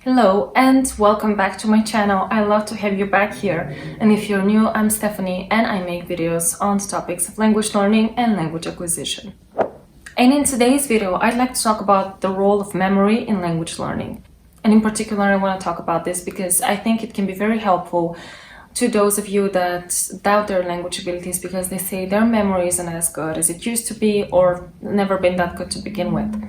Hello and welcome back to my channel. I love to have you back here. And if you're new, I'm Stephanie and I make videos on the topics of language learning and language acquisition. And in today's video, I'd like to talk about the role of memory in language learning. And in particular, I want to talk about this because I think it can be very helpful to those of you that doubt their language abilities because they say their memory isn't as good as it used to be or never been that good to begin with.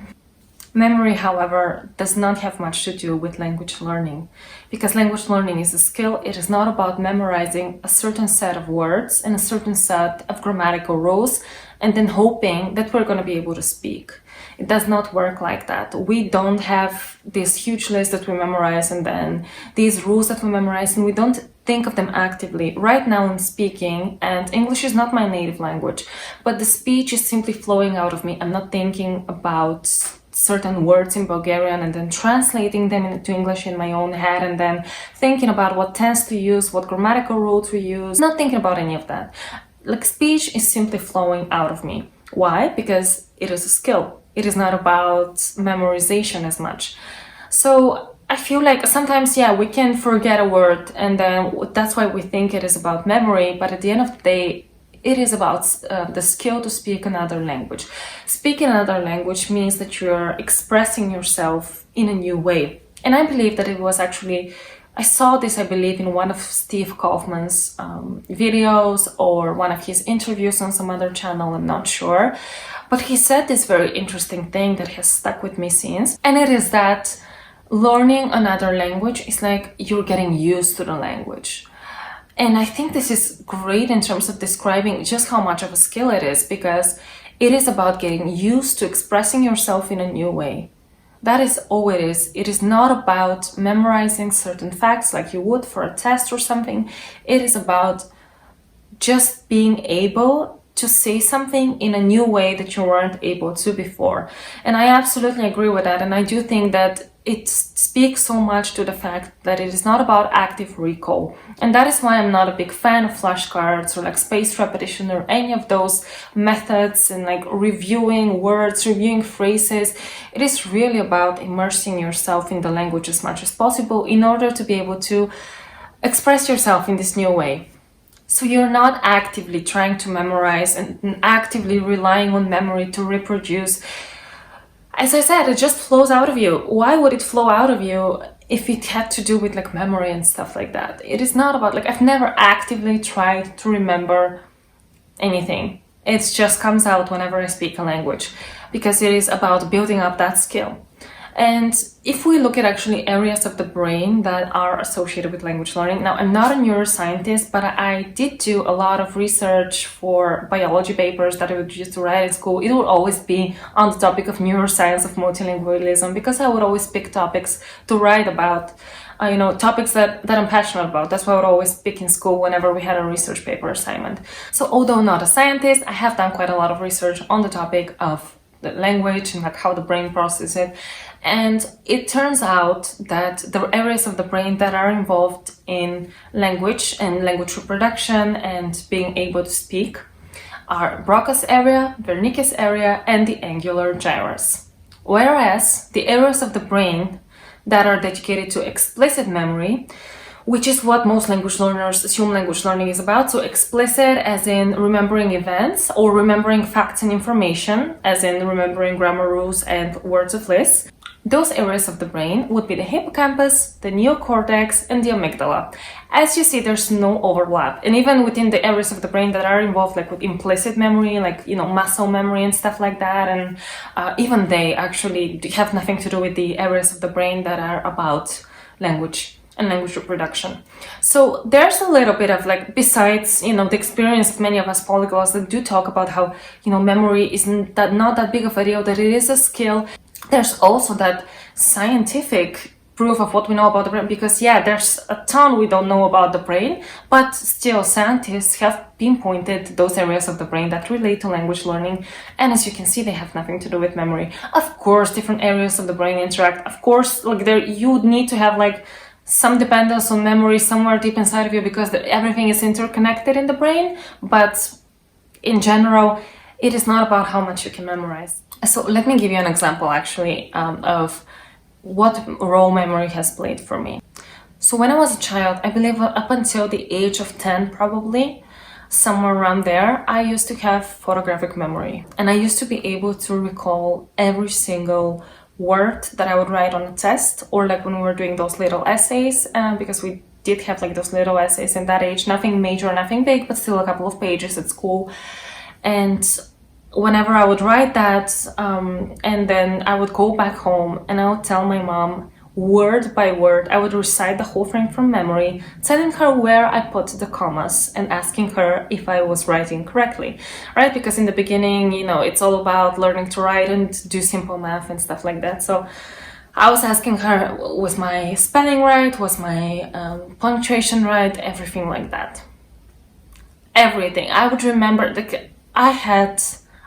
Memory, however, does not have much to do with language learning. Because language learning is a skill, it is not about memorizing a certain set of words and a certain set of grammatical rules and then hoping that we're going to be able to speak. It does not work like that. We don't have this huge list that we memorize and then these rules that we memorize and we don't think of them actively. Right now I'm speaking and English is not my native language, but the speech is simply flowing out of me. I'm not thinking about certain words in Bulgarian and then translating them into English in my own head and then thinking about what tense to use, what grammatical rule to use, not thinking about any of that. Like speech is simply flowing out of me. Why? Because it is a skill. It is not about memorization as much. So I feel like sometimes, we can forget a word and then that's why we think it is about memory, but at the end of the day, it is about the skill to speak another language. Speaking another language means that you're expressing yourself in a new way. And I believe that it was actually, I saw this, I believe, in one of Steve Kaufman's videos or one of his interviews on some other channel, I'm not sure. But he said this very interesting thing that has stuck with me since. And it is that learning another language is like you're getting used to the language. And I think this is great in terms of describing just how much of a skill it is, because it is about getting used to expressing yourself in a new way. That is all it is. It is not about memorizing certain facts like you would for a test or something. It is about just being able to say something in a new way that you weren't able to before. And I absolutely agree with that. And I do think that it speaks so much to the fact that it is not about active recall. And that is why I'm not a big fan of flashcards or like spaced repetition or any of those methods and like reviewing words, reviewing phrases. It is really about immersing yourself in the language as much as possible in order to be able to express yourself in this new way. So you're not actively trying to memorize and actively relying on memory to reproduce. As I said, it just flows out of you. Why would it flow out of you if it had to do with like memory and stuff like that? It is not about like, I've never actively tried to remember anything. It just comes out whenever I speak a language because it is about building up that skill. And if we look at actually areas of the brain that are associated with language learning, now I'm not a neuroscientist, but I did do a lot of research for biology papers that I would used to write in school. It would always be on the topic of neuroscience, of multilingualism, because I would always pick topics to write about, topics that I'm passionate about. That's why I would always pick in school whenever we had a research paper assignment. So although not a scientist, I have done quite a lot of research on the topic of the language and like how the brain processes it. And it turns out that the areas of the brain that are involved in language and language reproduction and being able to speak are Broca's area, Wernicke's area, and the angular gyrus. Whereas the areas of the brain that are dedicated to explicit memory, which is what most language learners assume language learning is about. So explicit as in remembering events or remembering facts and information, as in remembering grammar rules and words of lists. Those areas of the brain would be the hippocampus, the neocortex, and the amygdala. As you see, there's no overlap. And even within the areas of the brain that are involved, like with implicit memory, like, muscle memory and stuff like that, and even they actually have nothing to do with the areas of the brain that are about language and language reproduction. So there's a little bit of like, besides, the experience of many of us polyglots that do talk about how, memory isn't not that big of a deal, that it is a skill. There's also that scientific proof of what we know about the brain, because there's a ton we don't know about the brain, but still scientists have pinpointed those areas of the brain that relate to language learning, and as you can see, they have nothing to do with memory. Of course, different areas of the brain interact. Of course, like you would need to have like some dependence on memory somewhere deep inside of you because everything is interconnected in the brain, but in general, it is not about how much you can memorize. So let me give you an example actually of what role memory has played for me. So when I was a child, I believe up until the age of 10 probably, somewhere around there, I used to have photographic memory, and I used to be able to recall every single word that I would write on a test, or like when we were doing those little essays, because we did have like those little essays in that age, nothing major, nothing big, but still a couple of pages at school. And whenever I would write that, and then I would go back home and I would tell my mom word by word, I would recite the whole thing from memory, telling her where I put the commas and asking her if I was writing correctly, right? Because in the beginning, you know, it's all about learning to write and do simple math and stuff like that. So I was asking her, was my spelling right? Was my punctuation right? Everything like that. Everything. I would remember, I had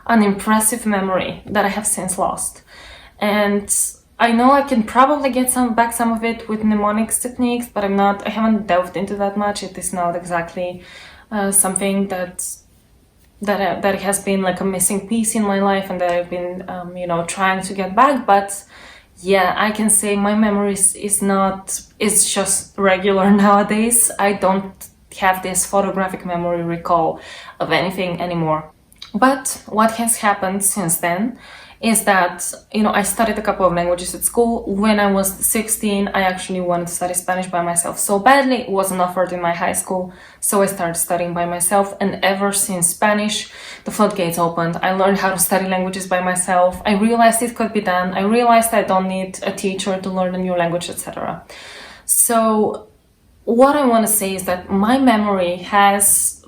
an impressive memory that I have since lost. And I know I can probably get back some of it with mnemonics techniques, but I haven't delved into that much. It is not exactly something that has been like a missing piece in my life and that I've been, you know, trying to get back. But yeah, I can say my memory is just regular nowadays. I don't have this photographic memory recall of anything anymore. But what has happened since then is that, you know, I studied a couple of languages at school. When I was 16, I actually wanted to study Spanish by myself so badly. It wasn't offered in my high school, so I started studying by myself. And ever since Spanish, the floodgates opened. I learned how to study languages by myself. I realized it could be done. I realized I don't need a teacher to learn a new language, etc. So what I want to say is that my memory has,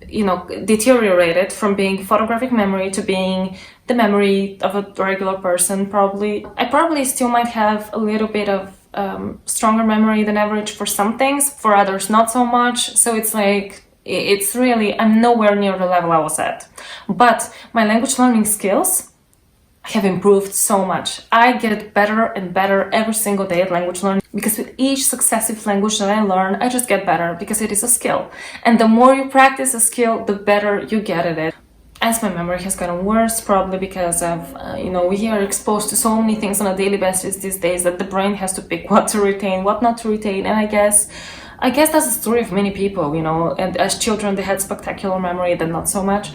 you know, deteriorated from being photographic memory to being the memory of a regular person. I probably still might have a little bit of stronger memory than average for some things, for others not so much. So it's like, it's really, I'm nowhere near the level I was at. But my language learning skills have improved so much. I get better and better every single day at language learning, because with each successive language that I learn, I just get better, because it is a skill. And the more you practice a skill, the better you get at it. As my memory has gotten worse, probably because of, you know, we are exposed to so many things on a daily basis these days that the brain has to pick what to retain, what not to retain. And I guess that's the story of many people, you know, and as children, they had spectacular memory, then not so much.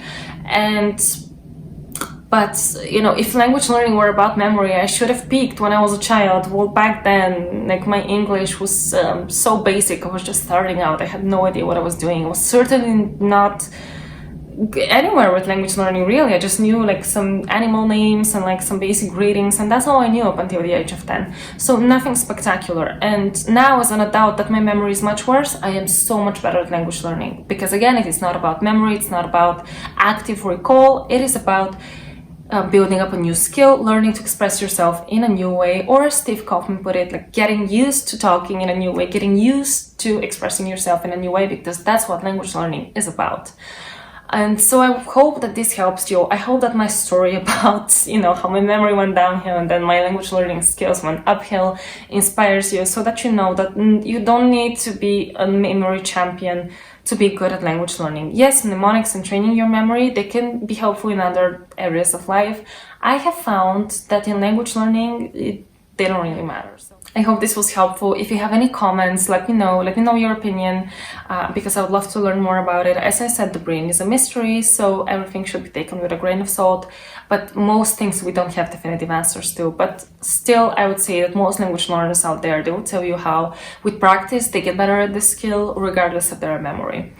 But, you know, if language learning were about memory, I should have peaked when I was a child. Well, back then, like, my English was so basic. I was just starting out. I had no idea what I was doing. I was certainly not anywhere with language learning, really. I just knew like some animal names and like some basic greetings, and that's all I knew up until the age of 10. So nothing spectacular. And now as an adult that my memory is much worse, I am so much better at language learning, because again, it is not about memory, it's not about active recall, it is about building up a new skill, learning to express yourself in a new way, or as Steve Kaufman put it, like getting used to talking in a new way, getting used to expressing yourself in a new way, because that's what language learning is about. And so I hope that this helps you. I hope that my story about, you know, how my memory went downhill and then my language learning skills went uphill inspires you, so that you know that you don't need to be a memory champion to be good at language learning. Yes, mnemonics and training your memory, they can be helpful in other areas of life. I have found that in language learning, they don't really matter. So I hope this was helpful. If you have any comments, let me know your opinion, because I would love to learn more about it. As I said, the brain is a mystery, so everything should be taken with a grain of salt, but most things we don't have definitive answers to. But still, I would say that most language learners out there, they will tell you how with practice they get better at this skill regardless of their memory.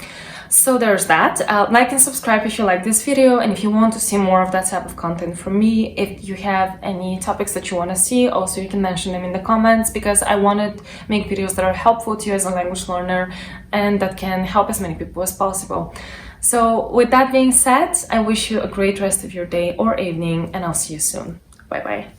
So there's that. Like and subscribe if you like this video, and if you want to see more of that type of content from me. If you have any topics that you want to see, also you can mention them in the comments, because I want to make videos that are helpful to you as a language learner and that can help as many people as possible. So with that being said, I wish you a great rest of your day or evening, and I'll see you soon. Bye bye.